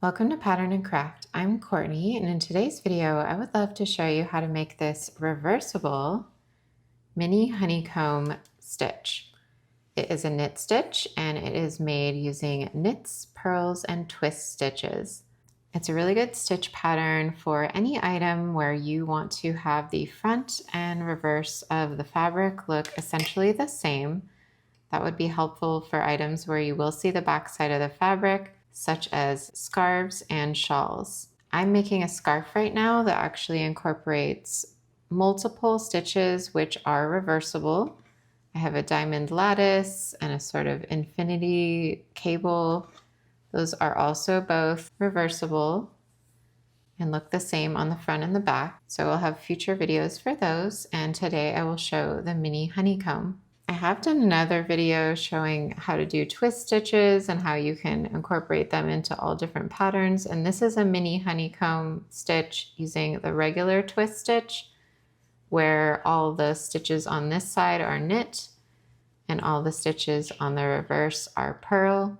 Welcome to Pattern and Craft. I'm Courtney, and in today's video, I would love to show you how to make this reversible mini honeycomb stitch. It is a knit stitch, and it is made using knits, purls, and twist stitches. It's a really good stitch pattern for any item where you want to have the front and reverse of the fabric look essentially the same. That would be helpful for items where you will see the back side of the fabric, such as scarves and shawls. I'm making a scarf right now that actually incorporates multiple stitches which are reversible. I have a diamond lattice and a sort of infinity cable. Those are also both reversible and look the same on the front and the back. So we'll have future videos for those, and today I will show the mini honeycomb. I have done another video showing how to do twist stitches and how you can incorporate them into all different patterns. And this is a mini honeycomb stitch using the regular twist stitch, where all the stitches on this side are knit and all the stitches on the reverse are purl.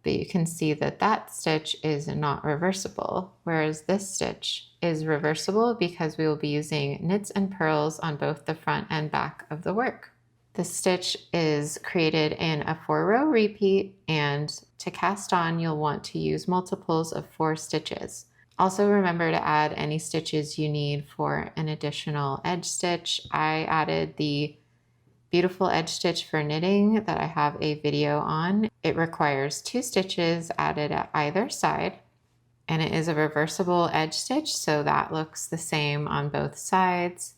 But you can see that that stitch is not reversible, whereas this stitch is reversible because we will be using knits and purls on both the front and back of the work. The stitch is created in a 4-row repeat, and to cast on, you'll want to use multiples of 4 stitches. Also remember to add any stitches you need for an additional edge stitch. I added the beautiful edge stitch for knitting that I have a video on. It requires 2 stitches added at either side, and it is a reversible edge stitch, so that looks the same on both sides.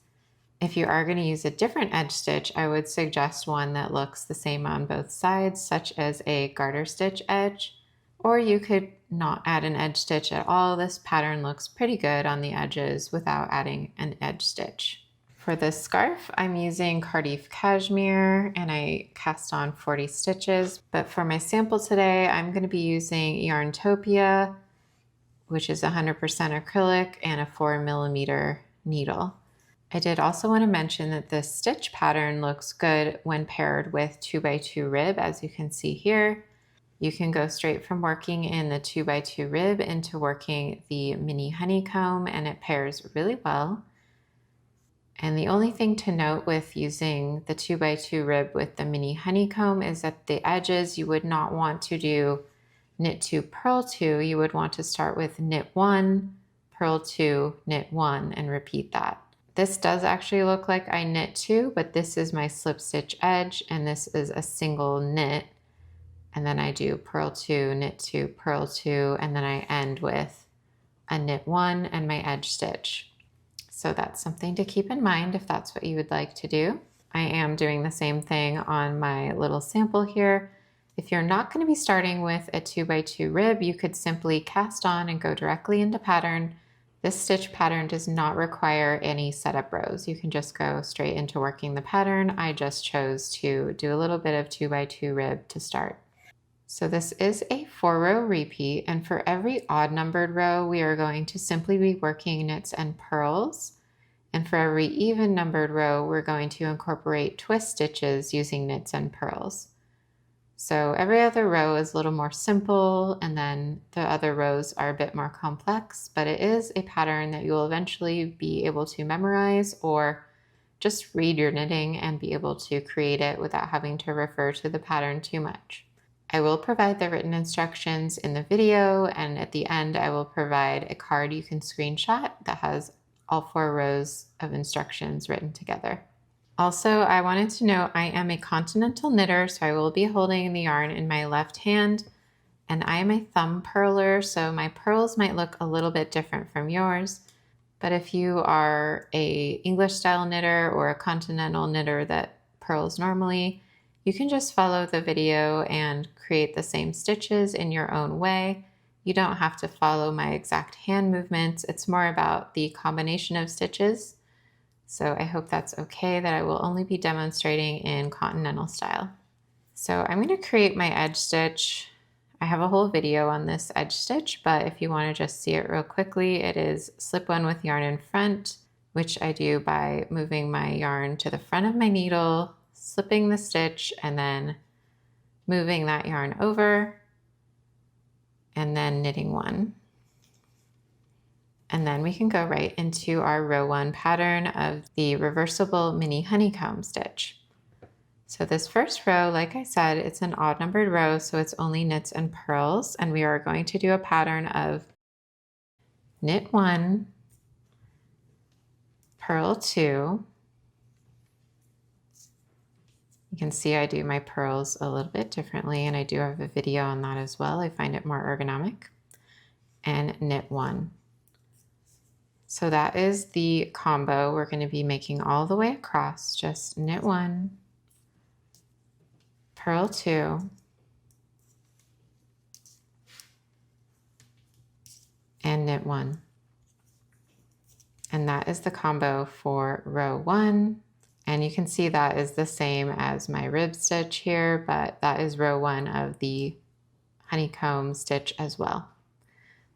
If you are going to use a different edge stitch, I would suggest one that looks the same on both sides, such as a garter stitch edge, or you could not add an edge stitch at all. This pattern looks pretty good on the edges without adding an edge stitch. For this scarf, I'm using Cardiff cashmere, and I cast on 40 stitches, but for my sample today, I'm going to be using Yarntopia, which is 100% acrylic and a 4mm needle. I did also want to mention that this stitch pattern looks good when paired with 2x2 rib, as you can see here. You can go straight from working in the 2x2 rib into working the mini honeycomb, and it pairs really well. And the only thing to note with using the 2x2 rib with the mini honeycomb is that the edges you would not want to do knit 2, purl 2. You would want to start with knit 1, purl 2, knit 1, and repeat that. This does actually look like I knit 2, but this is my slip stitch edge, and this is a single knit. And then I do purl 2, knit 2, purl 2, and then I end with a knit 1 and my edge stitch. So that's something to keep in mind if that's what you would like to do. I am doing the same thing on my little sample here. If you're not going to be starting with a 2x2 rib, you could simply cast on and go directly into pattern. This stitch pattern does not require any setup rows. You can just go straight into working the pattern. I just chose to do a little bit of 2x2 rib to start. So this is a 4-row repeat, and for every odd numbered row, we are going to simply be working knits and purls. And for every even numbered row, we're going to incorporate twist stitches using knits and purls. So every other row is a little more simple, and then the other rows are a bit more complex, but it is a pattern that you will eventually be able to memorize or just read your knitting and be able to create it without having to refer to the pattern too much. I will provide the written instructions in the video, and at the end I will provide a card you can screenshot that has all 4 rows of instructions written together. Also, I wanted to note I am a continental knitter, so I will be holding the yarn in my left hand, and I am a thumb purler, so my purls might look a little bit different from yours. But if you are a English style knitter or a continental knitter that purls normally, you can just follow the video and create the same stitches in your own way. You don't have to follow my exact hand movements. It's more about the combination of stitches. So I hope that's okay that I will only be demonstrating in continental style. So I'm going to create my edge stitch. I have a whole video on this edge stitch, but if you want to just see it real quickly, it is slip 1 with yarn in front, which I do by moving my yarn to the front of my needle, slipping the stitch, and then moving that yarn over, and then knitting 1. And then we can go right into our row 1 pattern of the reversible mini honeycomb stitch. So this first row, like I said, it's an odd numbered row, so it's only knits and purls, and we are going to do a pattern of knit 1, purl 2. You can see I do my purls a little bit differently, and I do have a video on that as well. I find it more ergonomic. And knit 1. So that is the combo we're going to be making all the way across. Just knit 1, purl 2, and knit 1. And that is the combo for row 1. And you can see that is the same as my rib stitch here, but that is row 1 of the honeycomb stitch as well.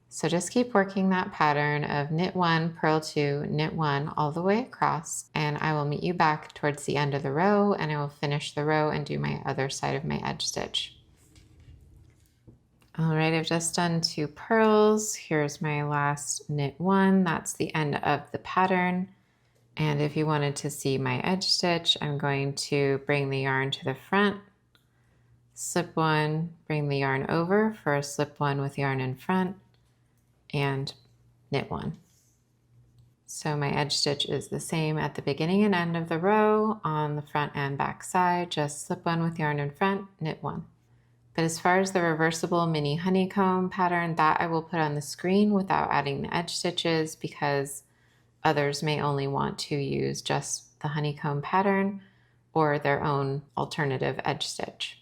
So just keep working that pattern of knit 1, purl 2, knit 1 all the way across, and I will meet you back towards the end of the row, and I will finish the row and do my other side of my edge stitch. All right, I've just done 2 purls. Here's my last knit 1. That's the end of the pattern. And if you wanted to see my edge stitch, I'm going to bring the yarn to the front, slip 1, bring the yarn over for a slip 1 with yarn in front, and knit 1. So my edge stitch is the same at the beginning and end of the row on the front and back side, just slip 1 with yarn in front, knit 1. But as far as the reversible mini honeycomb pattern, that I will put on the screen without adding the edge stitches because others may only want to use just the honeycomb pattern or their own alternative edge stitch.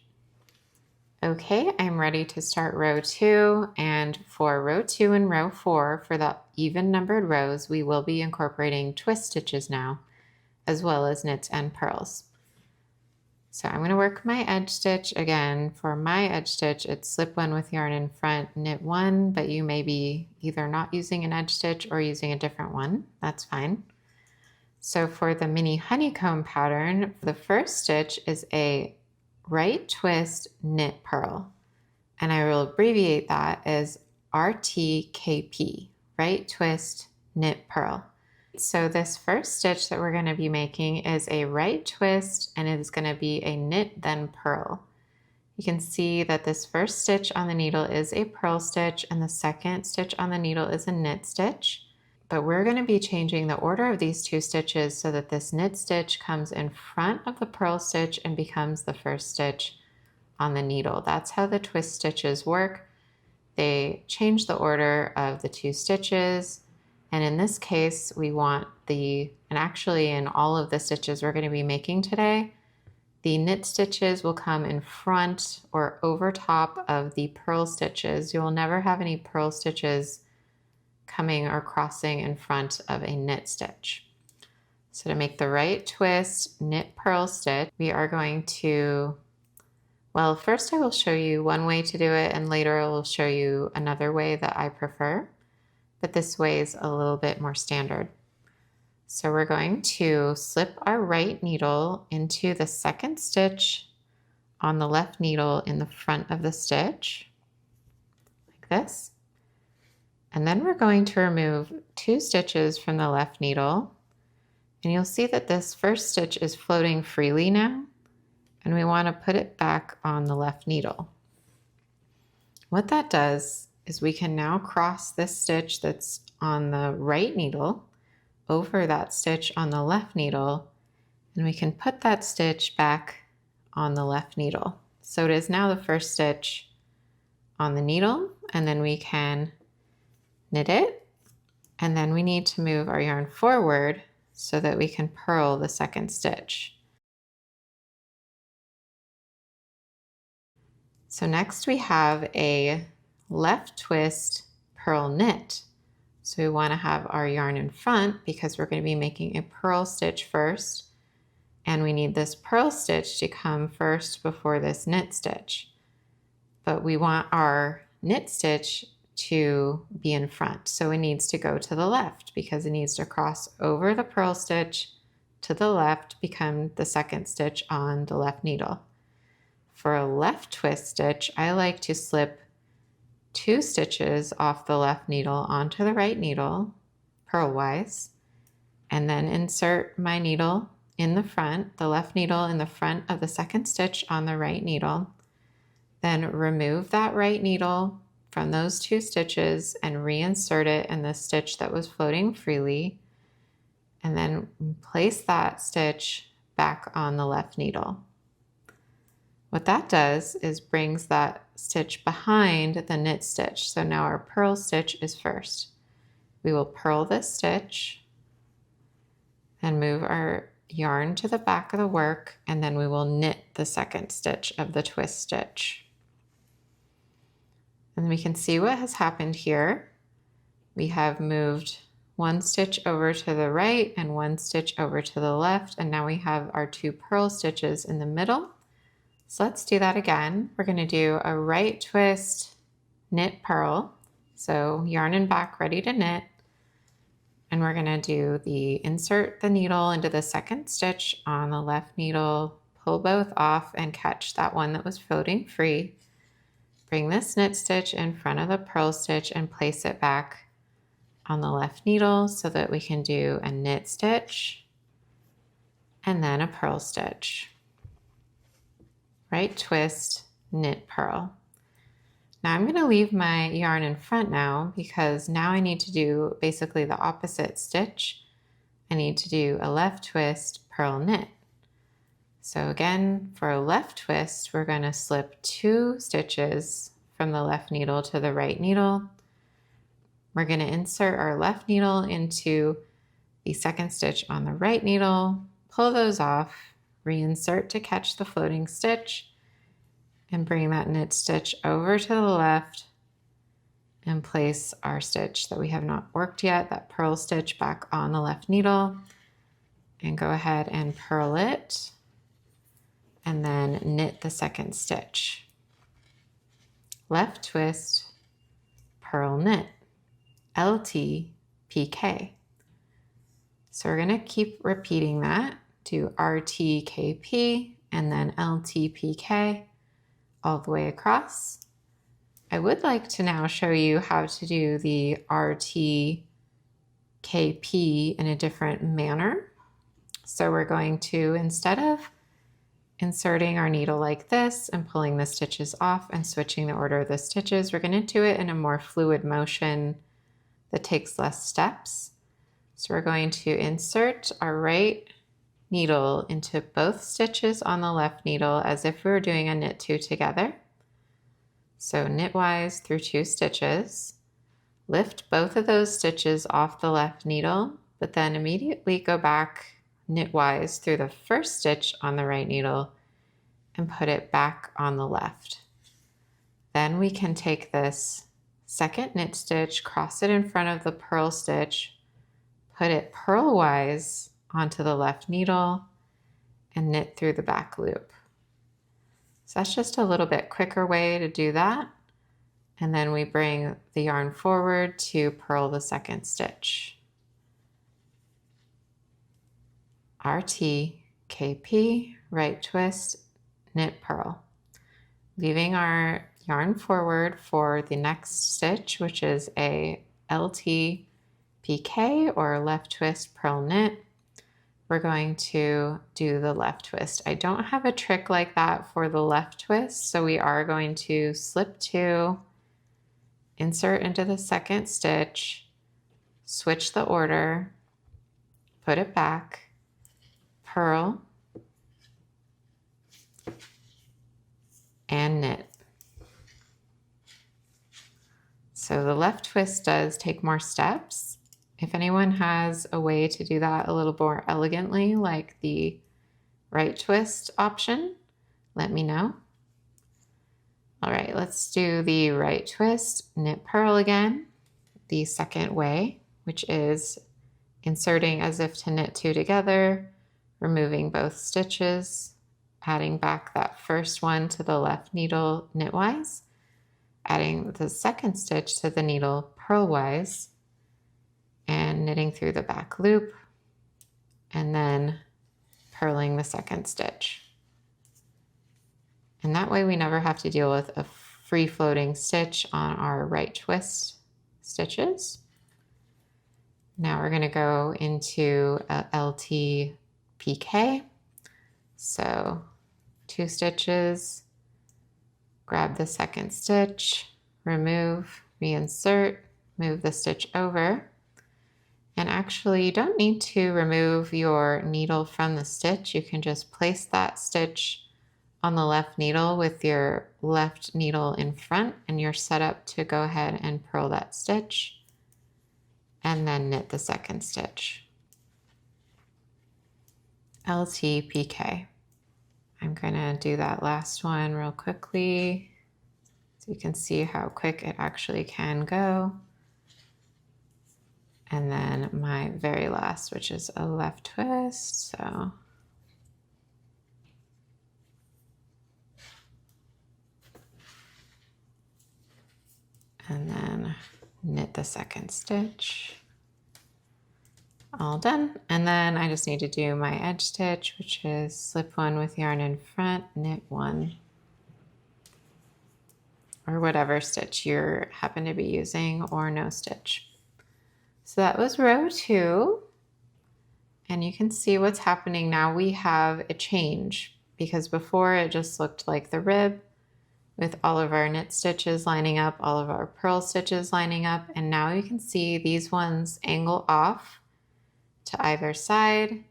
Okay, I'm ready to start row 2, and for row 2 and row 4, for the even numbered rows, we will be incorporating twist stitches now, as well as knits and purls. So I'm going to work my edge stitch again. For my edge stitch, it's slip 1 with yarn in front, knit 1, but you may be either not using an edge stitch or using a different one. That's fine. So for the mini honeycomb pattern, the first stitch is a right twist knit purl, and I will abbreviate that as RTKP, right twist knit purl. So this first stitch that we're going to be making is a right twist, and it is going to be a knit then purl. You can see that this first stitch on the needle is a purl stitch and the second stitch on the needle is a knit stitch. But we're going to be changing the order of these 2 stitches so that this knit stitch comes in front of the purl stitch and becomes the first stitch on the needle. That's how the twist stitches work. They change the order of the 2 stitches, and in this case we want and actually in all of the stitches we're going to be making today, the knit stitches will come in front or over top of the purl stitches. You will never have any purl stitches coming or crossing in front of a knit stitch. So to make the right twist knit purl stitch, we are going to, well, first I will show you one way to do it, and later I will show you another way that I prefer, but this way is a little bit more standard. So we're going to slip our right needle into the second stitch on the left needle in the front of the stitch, like this. And then we're going to remove 2 stitches from the left needle, and you'll see that this first stitch is floating freely now, and we want to put it back on the left needle. What that does is we can now cross this stitch that's on the right needle over that stitch on the left needle, and we can put that stitch back on the left needle. So it is now the first stitch on the needle, and then we can knit it, and then we need to move our yarn forward so that we can purl the second stitch. So next we have a left twist purl knit. So we want to have our yarn in front because we're going to be making a purl stitch first, and we need this purl stitch to come first before this knit stitch. But we want our knit stitch to be in front, so it needs to go to the left because it needs to cross over the purl stitch to the left, become the second stitch on the left needle. For a left twist stitch, I like to slip 2 stitches off the left needle onto the right needle, purlwise, and then insert my needle in the front, the left needle in the front of the second stitch on the right needle. Then remove that right needle from those 2 stitches and reinsert it in the stitch that was floating freely, and then place that stitch back on the left needle. What that does is brings that stitch behind the knit stitch. So now our purl stitch is first. We will purl this stitch and move our yarn to the back of the work, and then we will knit the second stitch of the twist stitch. And we can see what has happened here. We have moved 1 stitch over to the right and 1 stitch over to the left, and now we have our 2 purl stitches in the middle. So let's do that again. We're going to do a right twist, knit, purl. So yarn and back ready to knit. And we're going to do the insert the needle into the second stitch on the left needle, pull both off and catch that one that was floating free. Bring this knit stitch in front of the purl stitch and place it back on the left needle so that we can do a knit stitch and then a purl stitch. Right twist, knit, purl. Now I'm going to leave my yarn in front now because now I need to do basically the opposite stitch. I need to do a left twist, purl, knit. So again, for a left twist, we're going to slip 2 stitches from the left needle to the right needle. We're going to insert our left needle into the second stitch on the right needle, pull those off, reinsert to catch the floating stitch, and bring that knit stitch over to the left and place our stitch that we have not worked yet, that purl stitch, back on the left needle, and go ahead and purl it and then knit the second stitch. Left twist, purl, knit, LT, PK. So we're going to keep repeating that. Do RT, KP, and then LT, PK all the way across. I would like to now show you how to do the RT, KP in a different manner. So we're going to, instead of inserting our needle like this and pulling the stitches off and switching the order of the stitches, we're going to do it in a more fluid motion that takes less steps. So we're going to insert our right needle into both stitches on the left needle as if we were doing a knit 2 together. So knitwise through 2 stitches, lift both of those stitches off the left needle, but then immediately go back knitwise through the first stitch on the right needle and put it back on the left. Then we can take this second knit stitch, cross it in front of the purl stitch, put it purlwise onto the left needle, and knit through the back loop. So that's just a little bit quicker way to do that. And then we bring the yarn forward to purl the second stitch. RT, KP, right twist, knit, purl. Leaving our yarn forward for the next stitch, which is a LT, PK, or left twist, purl, knit. We're going to do the left twist. I don't have a trick like that for the left twist, so we are going to slip 2, insert into the second stitch, switch the order, put it back, purl, and knit. So the left twist does take more steps. If anyone has a way to do that a little more elegantly, like the right twist option, let me know. All right, let's do the right twist, knit, purl again, the second way, which is inserting as if to knit 2 together, removing both stitches, adding back that first one to the left needle knitwise, adding the second stitch to the needle purlwise, and knitting through the back loop, and then purling the second stitch. And that way we never have to deal with a free floating stitch on our right twist stitches. Now we're going to go into a LT PK. So 2 stitches, grab the second stitch, remove, reinsert, move the stitch over. And actually, you don't need to remove your needle from the stitch. You can just place that stitch on the left needle with your left needle in front, and you're set up to go ahead and purl that stitch and then knit the second stitch. LTPK. I'm gonna do that last one real quickly so you can see how quick it actually can go. And then my very last, which is a left twist, so. And then knit the second stitch. All done. And then I just need to do my edge stitch, which is slip one with yarn in front, knit one, or whatever stitch you happen to be using, or no stitch. So that was row 2, and you can see what's happening now. We have a change because before it just looked like the rib with all of our knit stitches lining up, all of our purl stitches lining up, and now you can see these ones angle off to either side,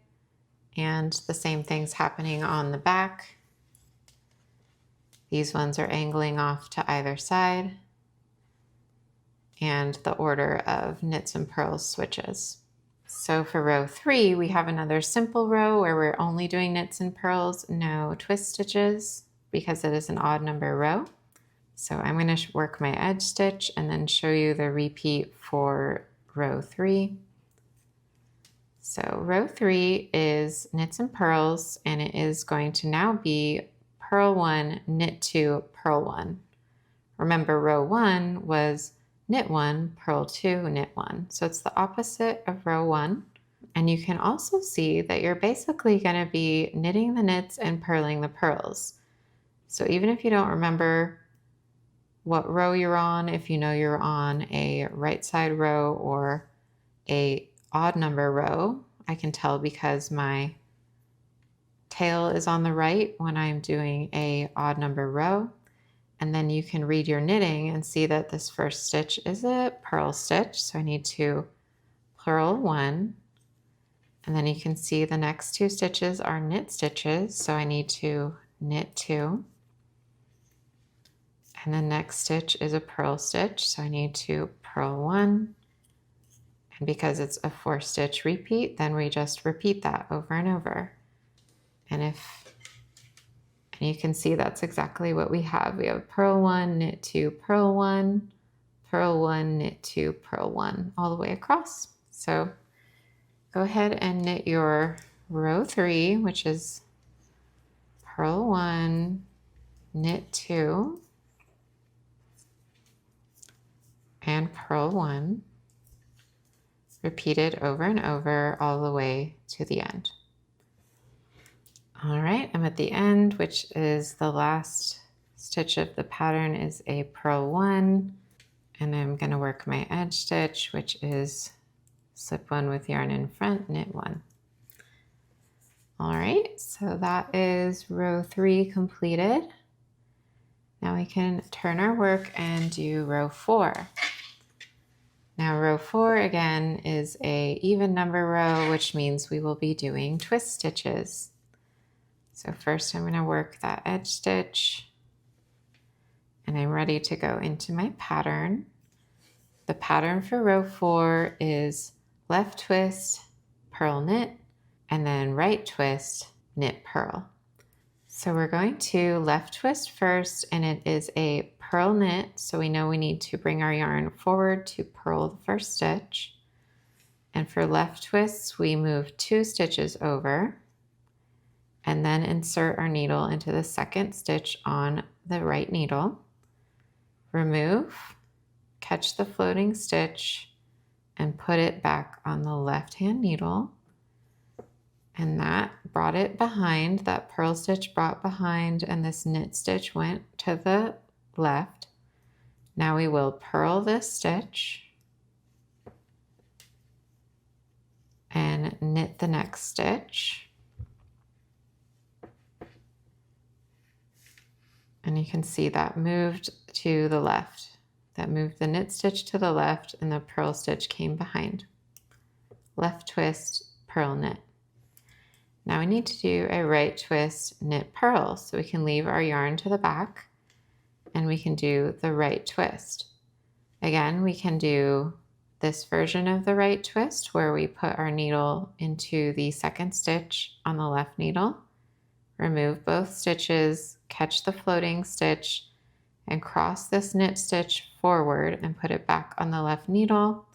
and the same thing's happening on the back. These ones are angling off to either side, and the order of knits and purls switches. So for row 3, we have another simple row where we're only doing knits and purls, no twist stitches, because it is an odd number row. So I'm going to work my edge stitch and then show you the repeat for row 3. So row 3 is knits and purls, and it is going to now be purl 1, knit 2, purl 1. Remember, row 1 was knit 1, purl 2, knit 1. So it's the opposite of row 1. And you can also see that you're basically going to be knitting the knits and purling the purls. So even if you don't remember what row you're on, if you know you're on a right side row or a odd number row, I can tell because my tail is on the right when I'm doing a odd number row. And then you can read your knitting and see that this first stitch is a purl stitch. So I need to purl 1. And then you can see the next 2 stitches are knit stitches. So I need to knit 2. And the next stitch is a purl stitch. So I need to purl 1. And because it's a 4-stitch repeat, then we just repeat that over and over. And you can see that's exactly what we have. We have purl 1, knit 2, purl 1, purl 1, knit 2, purl 1, all the way across. So go ahead and knit your row 3, which is purl 1, knit 2, and purl 1. Repeat it over and over all the way to the end. All right, I'm at the end, which is the last stitch of the pattern is a purl 1, and I'm going to work my edge stitch, which is slip 1 with yarn in front, knit 1. All right, so that is row 3 completed. Now we can turn our work and do row 4. Now row 4 again is a even number row, which means we will be doing twist stitches. So first I'm going to work that edge stitch, and I'm ready to go into my pattern. The pattern for row 4 is left twist, purl knit, and then right twist, knit purl. So we're going to left twist first, and it is a purl knit, so we know we need to bring our yarn forward to purl the first stitch. And for left twists, we move 2 stitches over, and then insert our needle into the second stitch on the right needle. Remove, catch the floating stitch, and put it back on the left-hand needle. And that brought it behind, that purl stitch brought behind, and this knit stitch went to the left. Now we will purl this stitch, and knit the next stitch. And you can see that moved to the left. That moved the knit stitch to the left and the purl stitch came behind. Left twist, purl knit. Now we need to do a right twist, knit purl. So we can leave our yarn to the back and we can do the right twist. Again, we can do this version of the right twist where we put our needle into the second stitch on the left needle, remove both stitches, catch the floating stitch, and cross this knit stitch forward and put it back on the left needle,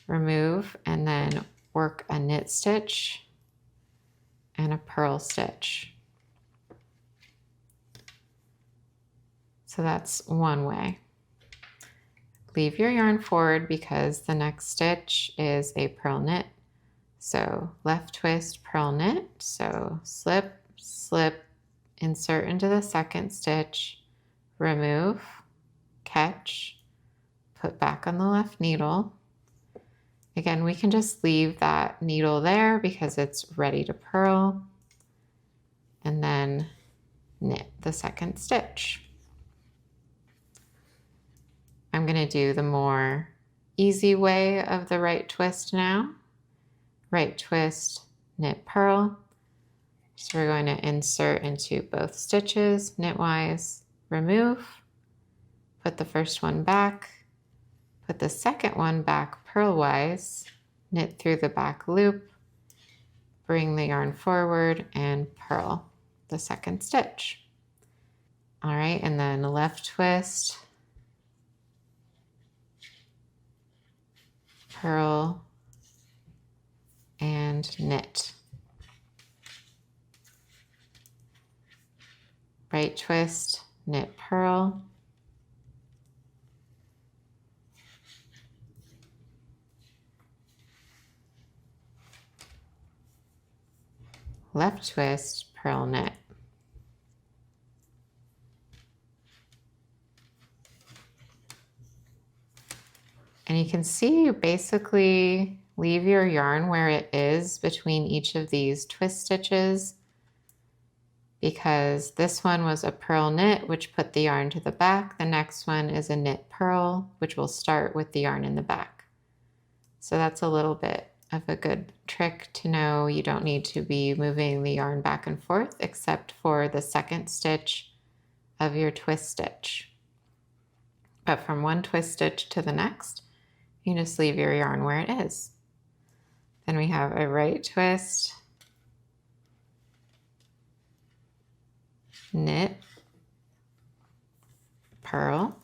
remove, and then work a knit stitch and a purl stitch. So that's one way. Leave your yarn forward because the next stitch is a purl knit. So left twist, purl knit. So slip, slip, insert into the second stitch, remove, catch, put back on the left needle. Again, we can just leave that needle there because it's ready to purl, and then knit the second stitch. I'm going to do the more easy way of the right twist now. Right twist, knit purl. So we're going to insert into both stitches, knitwise, remove, put the first one back, put the second one back purlwise, knit through the back loop, bring the yarn forward and purl the second stitch. All right, and then left twist, purl, and knit. Right twist, knit purl, left twist, purl knit. And you can see you basically leave your yarn where it is between each of these twist stitches, because this one was a purl knit, which put the yarn to the back. The next one is a knit purl, which will start with the yarn in the back. So that's a little bit of a good trick to know. You don't need to be moving the yarn back and forth except for the second stitch of your twist stitch. But from one twist stitch to the next, you just leave your yarn where it is. Then we have a right twist, knit, purl,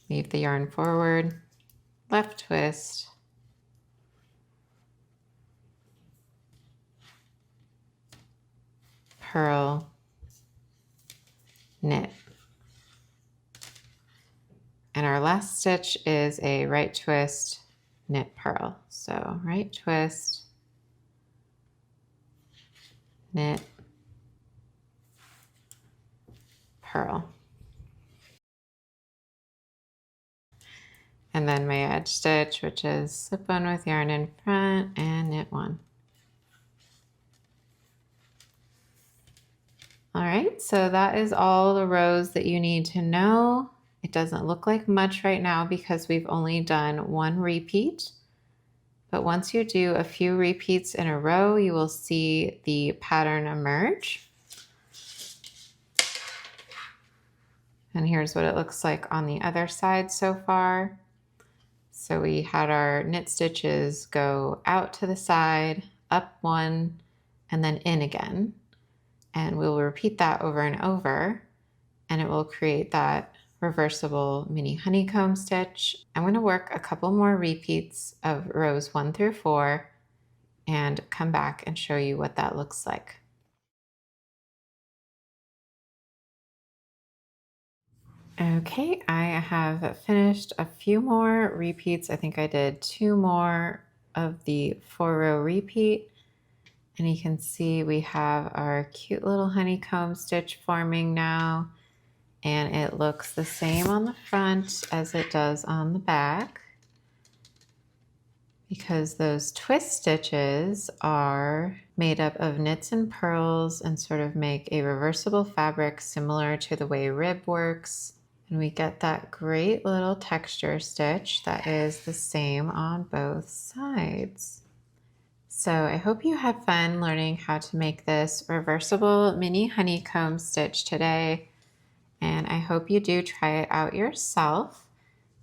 leave the yarn forward, left twist, purl, knit. And our last stitch is a right twist, knit purl. So right twist, knit, purl. And then my edge stitch, which is slip one with yarn in front and knit one. All right, so that is all the rows that you need to know. It doesn't look like much right now because we've only done one repeat. But once you do a few repeats in a row, you will see the pattern emerge. And here's what it looks like on the other side so far. So we had our knit stitches go out to the side, up one, and then in again. And we'll repeat that over and over, and it will create that reversible mini honeycomb stitch. I'm going to work a couple more repeats of rows 1 through 4 and come back and show you what that looks like. Okay, I have finished a few more repeats. I think I did 2 more of the 4-row repeat. And you can see we have our cute little honeycomb stitch forming now. And it looks the same on the front as it does on the back. because those twist stitches are made up of knits and purls and sort of make a reversible fabric similar to the way rib works. And we get that great little texture stitch that is the same on both sides. So I hope you had fun learning how to make this reversible mini honeycomb stitch today. And I hope you do try it out yourself.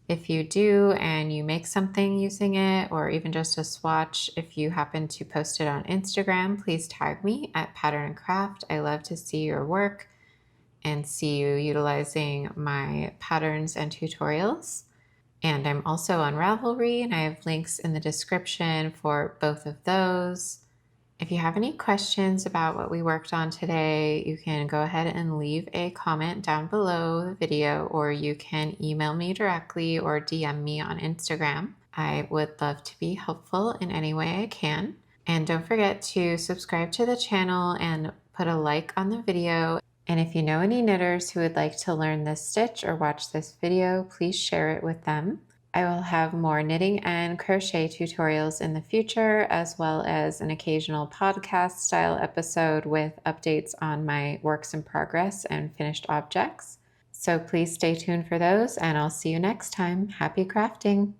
If you do and you make something using it, or even just a swatch, if you happen to post it on Instagram, please tag me at Pattern and Craft. I love to see your work and see you utilizing my patterns and tutorials. And I'm also on Ravelry, and I have links in the description for both of those. If you have any questions about what we worked on today, you can go ahead and leave a comment down below the video, or you can email me directly or DM me on Instagram. I would love to be helpful in any way I can. And don't forget to subscribe to the channel and put a like on the video. And if you know any knitters who would like to learn this stitch or watch this video, please share it with them. I will have more knitting and crochet tutorials in the future, as well as an occasional podcast style episode with updates on my works in progress and finished objects. So please stay tuned for those, and I'll see you next time. Happy crafting!